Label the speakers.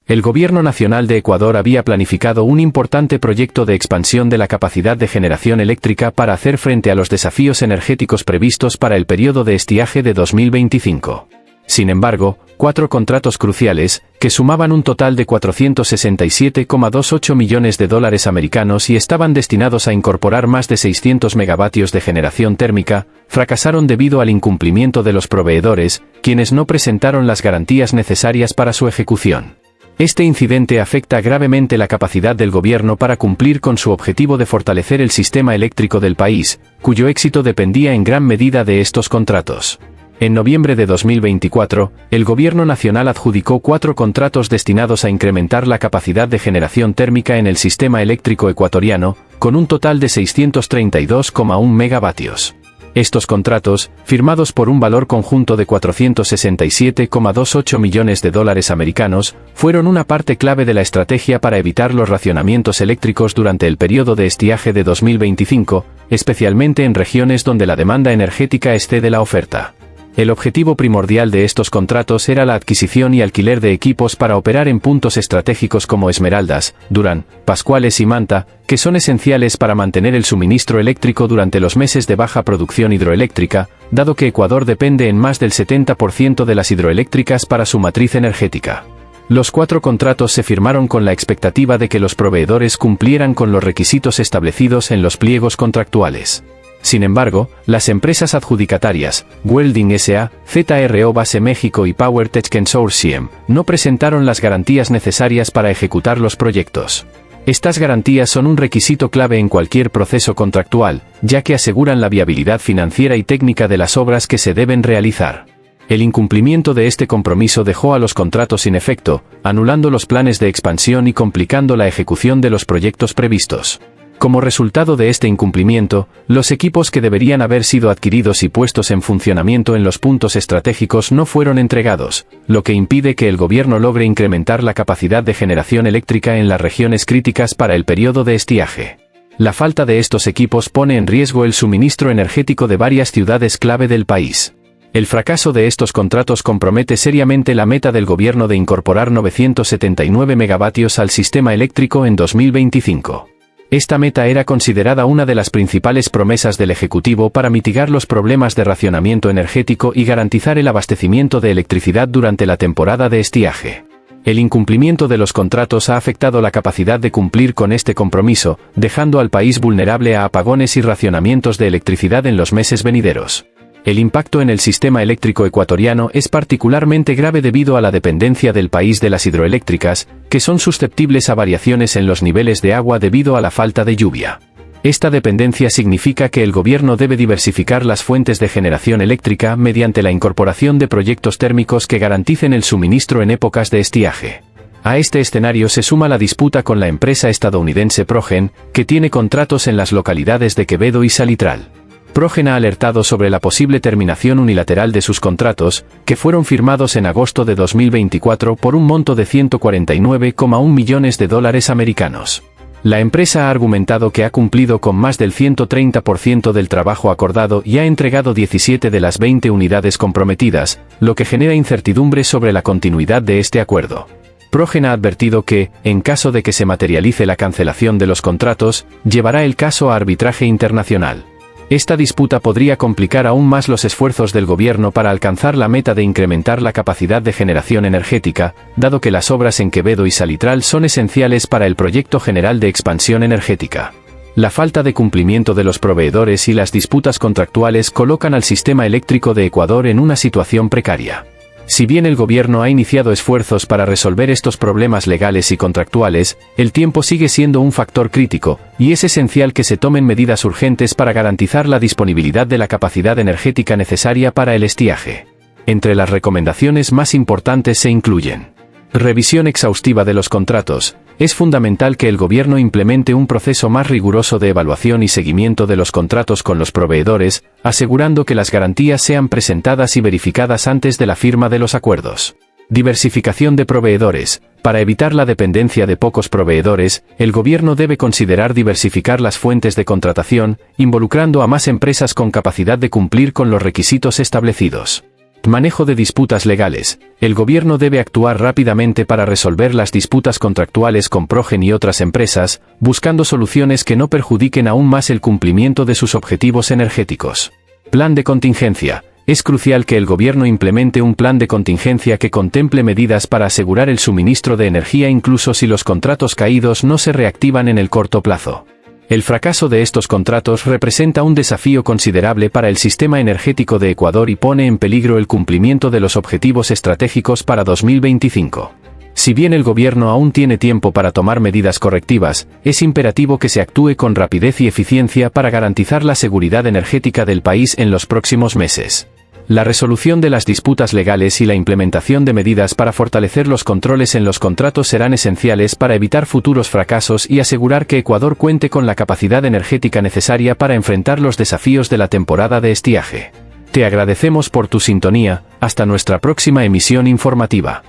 Speaker 1: El Gobierno Nacional de Ecuador había planificado un importante proyecto de expansión de la capacidad de generación eléctrica para hacer frente a los desafíos energéticos previstos para el periodo de estiaje de 2025. Sin embargo, 4 contratos cruciales, que sumaban un total de 467,28 millones de dólares americanos y estaban destinados a incorporar más de 600 megavatios de generación térmica, fracasaron debido al incumplimiento de los proveedores, quienes no presentaron las garantías necesarias para su ejecución. Este incidente afecta gravemente la capacidad del gobierno para cumplir con su objetivo de fortalecer el sistema eléctrico del país, cuyo éxito dependía en gran medida de estos contratos. En noviembre de 2024, el Gobierno Nacional adjudicó 4 contratos destinados a incrementar la capacidad de generación térmica en el sistema eléctrico ecuatoriano, con un total de 632,1 megavatios. Estos contratos, firmados por un valor conjunto de 467,28 millones de dólares americanos, fueron una parte clave de la estrategia para evitar los racionamientos eléctricos durante el periodo de estiaje de 2025, especialmente en regiones donde la demanda energética excede la oferta. El objetivo primordial de estos contratos era la adquisición y alquiler de equipos para operar en puntos estratégicos como Esmeraldas, Durán, Pascuales y Manta, que son esenciales para mantener el suministro eléctrico durante los meses de baja producción hidroeléctrica, dado que Ecuador depende en más del 70% de las hidroeléctricas para su matriz energética. Los 4 contratos se firmaron con la expectativa de que los proveedores cumplieran con los requisitos establecidos en los pliegos contractuales. Sin embargo, las empresas adjudicatarias, Welding S.A., ZRO Base México y PowerTech Consortium, no presentaron las garantías necesarias para ejecutar los proyectos. Estas garantías son un requisito clave en cualquier proceso contractual, ya que aseguran la viabilidad financiera y técnica de las obras que se deben realizar. El incumplimiento de este compromiso dejó a los contratos sin efecto, anulando los planes de expansión y complicando la ejecución de los proyectos previstos. Como resultado de este incumplimiento, los equipos que deberían haber sido adquiridos y puestos en funcionamiento en los puntos estratégicos no fueron entregados, lo que impide que el gobierno logre incrementar la capacidad de generación eléctrica en las regiones críticas para el periodo de estiaje. La falta de estos equipos pone en riesgo el suministro energético de varias ciudades clave del país. El fracaso de estos contratos compromete seriamente la meta del gobierno de incorporar 979 megavatios al sistema eléctrico en 2025. Esta meta era considerada una de las principales promesas del Ejecutivo para mitigar los problemas de racionamiento energético y garantizar el abastecimiento de electricidad durante la temporada de estiaje. El incumplimiento de los contratos ha afectado la capacidad de cumplir con este compromiso, dejando al país vulnerable a apagones y racionamientos de electricidad en los meses venideros. El impacto en el sistema eléctrico ecuatoriano es particularmente grave debido a la dependencia del país de las hidroeléctricas, que son susceptibles a variaciones en los niveles de agua debido a la falta de lluvia. Esta dependencia significa que el gobierno debe diversificar las fuentes de generación eléctrica mediante la incorporación de proyectos térmicos que garanticen el suministro en épocas de estiaje. A este escenario se suma la disputa con la empresa estadounidense Progen, que tiene contratos en las localidades de Quevedo y Salitral. Progen ha alertado sobre la posible terminación unilateral de sus contratos, que fueron firmados en agosto de 2024 por un monto de 149,1 millones de dólares americanos. La empresa ha argumentado que ha cumplido con más del 130% del trabajo acordado y ha entregado 17 de las 20 unidades comprometidas, lo que genera incertidumbre sobre la continuidad de este acuerdo. Progen ha advertido que, en caso de que se materialice la cancelación de los contratos, llevará el caso a arbitraje internacional. Esta disputa podría complicar aún más los esfuerzos del gobierno para alcanzar la meta de incrementar la capacidad de generación energética, dado que las obras en Quevedo y Salitral son esenciales para el proyecto general de expansión energética. La falta de cumplimiento de los proveedores y las disputas contractuales colocan al sistema eléctrico de Ecuador en una situación precaria. Si bien el gobierno ha iniciado esfuerzos para resolver estos problemas legales y contractuales, el tiempo sigue siendo un factor crítico, y es esencial que se tomen medidas urgentes para garantizar la disponibilidad de la capacidad energética necesaria para el estiaje. Entre las recomendaciones más importantes se incluyen: revisión exhaustiva de los contratos. Es fundamental que el gobierno implemente un proceso más riguroso de evaluación y seguimiento de los contratos con los proveedores, asegurando que las garantías sean presentadas y verificadas antes de la firma de los acuerdos. Diversificación de proveedores. Para evitar la dependencia de pocos proveedores, el gobierno debe considerar diversificar las fuentes de contratación, involucrando a más empresas con capacidad de cumplir con los requisitos establecidos. Manejo de disputas legales. El gobierno debe actuar rápidamente para resolver las disputas contractuales con Progen y otras empresas, buscando soluciones que no perjudiquen aún más el cumplimiento de sus objetivos energéticos. Plan de contingencia. Es crucial que el gobierno implemente un plan de contingencia que contemple medidas para asegurar el suministro de energía incluso si los contratos caídos no se reactivan en el corto plazo. El fracaso de estos contratos representa un desafío considerable para el sistema energético de Ecuador y pone en peligro el cumplimiento de los objetivos estratégicos para 2025. Si bien el gobierno aún tiene tiempo para tomar medidas correctivas, es imperativo que se actúe con rapidez y eficiencia para garantizar la seguridad energética del país en los próximos meses. La resolución de las disputas legales y la implementación de medidas para fortalecer los controles en los contratos serán esenciales para evitar futuros fracasos y asegurar que Ecuador cuente con la capacidad energética necesaria para enfrentar los desafíos de la temporada de estiaje. Te agradecemos por tu sintonía, hasta nuestra próxima emisión informativa.